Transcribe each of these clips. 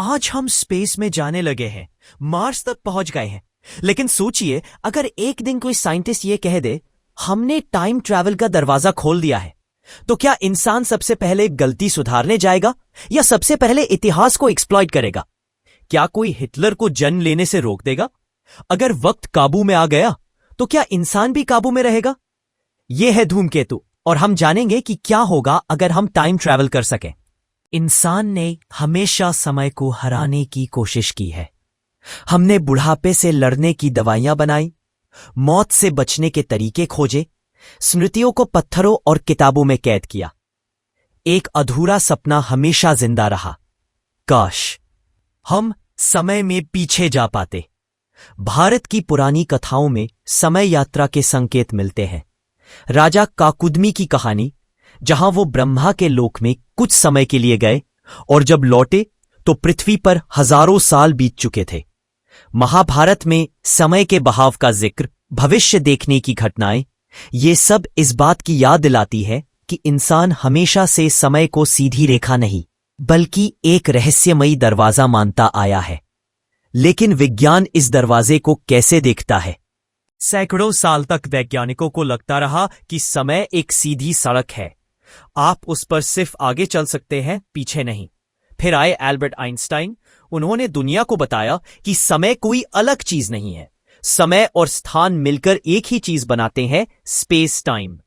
आज हम स्पेस में जाने लगे हैं, मार्स तक पहुंच गए हैं। लेकिन सोचिए, अगर एक दिन कोई साइंटिस्ट ये कह दे हमने टाइम ट्रैवल का दरवाजा खोल दिया है, तो क्या इंसान सबसे पहले गलती सुधारने जाएगा या सबसे पहले इतिहास को एक्सप्लॉइट करेगा? क्या कोई हिटलर को जन्म लेने से रोक देगा? अगर वक्त काबू में आ गया तो क्या इंसान भी काबू में रहेगा? यह है धूमकेतु, और हम जानेंगे कि क्या होगा अगर हम टाइम ट्रैवल कर सकें। इंसान ने हमेशा समय को हराने की कोशिश की है। हमने बुढ़ापे से लड़ने की दवाइयां बनाई, मौत से बचने के तरीके खोजे, स्मृतियों को पत्थरों और किताबों में कैद किया। एक अधूरा सपना हमेशा जिंदा रहा, काश हम समय में पीछे जा पाते। भारत की पुरानी कथाओं में समय यात्रा के संकेत मिलते हैं। राजा काकुदमी की कहानी, जहां वो ब्रह्मा के लोक में कुछ समय के लिए गए और जब लौटे तो पृथ्वी पर हजारों साल बीत चुके थे। महाभारत में समय के बहाव का जिक्र, भविष्य देखने की घटनाएं, ये सब इस बात की याद दिलाती है कि इंसान हमेशा से समय को सीधी रेखा नहीं बल्कि एक रहस्यमयी दरवाजा मानता आया है। लेकिन विज्ञान इस दरवाजे को कैसे देखता है? सैकड़ों साल तक वैज्ञानिकों को लगता रहा कि समय एक सीधी सड़क है, आप उस पर सिर्फ आगे चल सकते हैं, पीछे नहीं। फिर आए एल्बर्ट आइंस्टाइन, उन्होंने दुनिया को बताया कि समय कोई अलग चीज नहीं है, समय और स्थान मिलकर एक ही चीज बनाते हैं, स्पेस टाइम।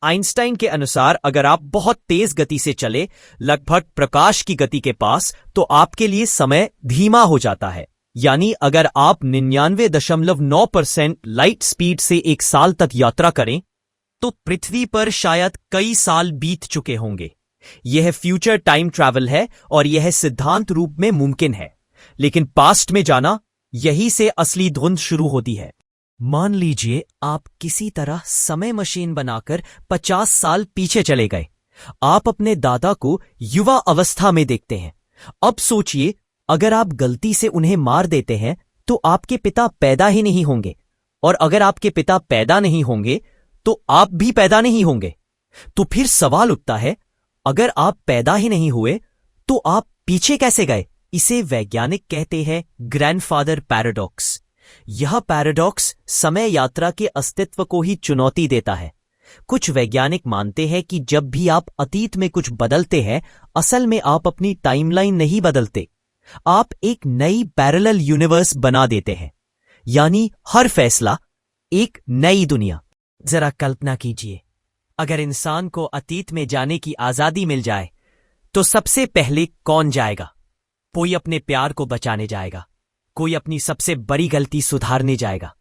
आइंस्टाइन के अनुसार अगर आप बहुत तेज गति से चले, लगभग प्रकाश की गति के पास, तो आपके लिए समय धीमा हो जाता है। यानी अगर आप 99.9% लाइट स्पीड से एक साल तक यात्रा करें तो पृथ्वी पर शायद कई साल बीत चुके होंगे। यह फ्यूचर टाइम ट्रैवल है और यह सिद्धांत रूप में मुमकिन है, लेकिन पास्ट में जाना, यही से असली धुंध शुरू होती है। मान लीजिए आप किसी तरह समय मशीन बनाकर 50 साल पीछे चले गए। आप अपने दादा को युवा अवस्था में देखते हैं। अब सोचिए, अगर आप गलती से उन्हें मार देते हैं तो आपके पिता पैदा ही नहीं होंगे, और अगर आपके पिता पैदा नहीं होंगे तो आप भी पैदा नहीं होंगे। तो फिर सवाल उठता है, अगर आप पैदा ही नहीं हुए तो आप पीछे कैसे गए? इसे वैज्ञानिक कहते हैं ग्रैंडफादर पैराडॉक्स। यह पैराडॉक्स समय यात्रा के अस्तित्व को ही चुनौती देता है। कुछ वैज्ञानिक मानते हैं कि जब भी आप अतीत में कुछ बदलते हैं, असल में आप अपनी टाइमलाइन नहीं बदलते, आप एक नई पैरेलल यूनिवर्स बना देते हैं। यानी हर फैसला एक नई दुनिया। जरा कल्पना कीजिए, अगर इंसान को अतीत में जाने की आजादी मिल जाए तो सबसे पहले कौन जाएगा? कोई अपने प्यार को बचाने जाएगा, कोई अपनी सबसे बड़ी गलती सुधारने जाएगा।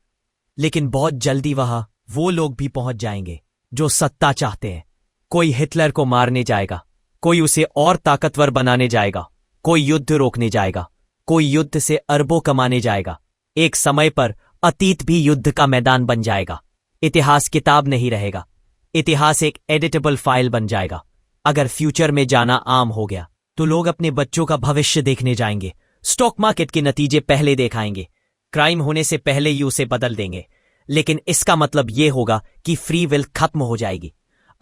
लेकिन बहुत जल्दी वहां वो लोग भी पहुंच जाएंगे जो सत्ता चाहते हैं। कोई हिटलर को मारने जाएगा, कोई उसे और ताकतवर बनाने जाएगा, कोई युद्ध रोकने जाएगा, कोई युद्ध से अरबों कमाने जाएगा। एक समय पर अतीत भी युद्ध का मैदान बन जाएगा। इतिहास किताब नहीं रहेगा, इतिहास एक एडिटेबल फाइल बन जाएगा। अगर फ्यूचर में जाना आम हो गया तो लोग अपने बच्चों का भविष्य देखने जाएंगे, स्टॉक मार्केट के नतीजे पहले दिखाएंगे, क्राइम होने से पहले ही उसे बदल देंगे। लेकिन इसका मतलब यह होगा कि फ्री विल खत्म हो जाएगी।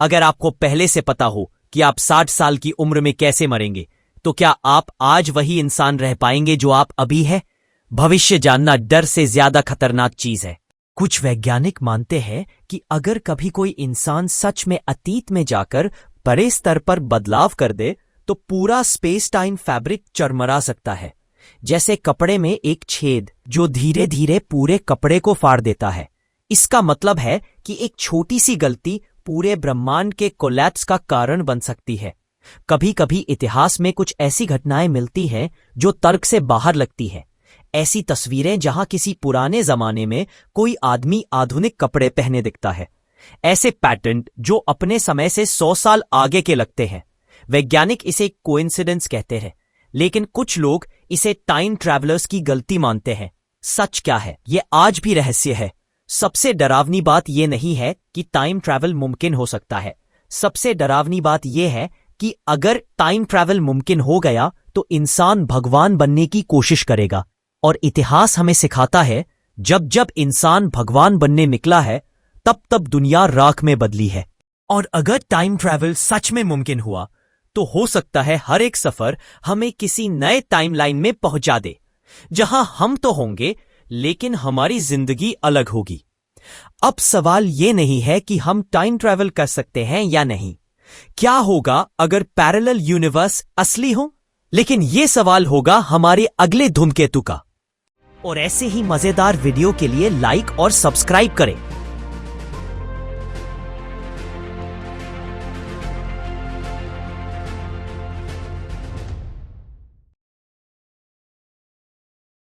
अगर आपको पहले से पता हो कि आप 60 साल की उम्र में कैसे मरेंगे, तो क्या आप आज वही इंसान रह पाएंगे जो आप अभी है? भविष्य जानना डर से ज्यादा खतरनाक चीज है। कुछ वैज्ञानिक मानते हैं कि अगर कभी कोई इंसान सच में अतीत में जाकर बड़े स्तर पर बदलाव कर दे तो पूरा स्पेस टाइम फैब्रिक चरमरा सकता है, जैसे कपड़े में एक छेद जो धीरे धीरे पूरे कपड़े को फाड़ देता है। इसका मतलब है कि एक छोटी सी गलती पूरे ब्रह्मांड के कोलैप्स का कारण बन सकती है। कभी कभी इतिहास में कुछ ऐसी घटनाएं मिलती हैं जो तर्क से बाहर लगती हैं। ऐसी तस्वीरें जहां किसी पुराने जमाने में कोई आदमी आधुनिक कपड़े पहने दिखता है। ऐसे पैटर्न जो अपने समय से 100 साल आगे के लगते हैं। वैज्ञानिक इसे कोइंसिडेंस कहते हैं, लेकिन कुछ लोग इसे टाइम ट्रैवलर्स की गलती मानते हैं। सच क्या है, यह आज भी रहस्य है। सबसे डरावनी बात यह नहीं है कि टाइम ट्रैवल मुमकिन हो सकता है। सबसे डरावनी बात यह है कि अगर टाइम ट्रैवल मुमकिन हो गया तो इंसान भगवान बनने की कोशिश करेगा। और इतिहास हमें सिखाता है, जब जब इंसान भगवान बनने निकला है तब तब दुनिया राख में बदली है। और अगर टाइम ट्रैवल सच में मुमकिन हुआ तो हो सकता है हर एक सफर हमें किसी नए टाइमलाइन में पहुंचा दे, जहां हम तो होंगे लेकिन हमारी जिंदगी अलग होगी। अब सवाल यह नहीं है कि हम टाइम ट्रैवल कर सकते हैं या नहीं, क्या होगा अगर पैरेलल यूनिवर्स असली हो, लेकिन यह सवाल होगा हमारे अगले धूमकेतु का। और ऐसे ही मजेदार वीडियो के लिए लाइक और सब्सक्राइब करें।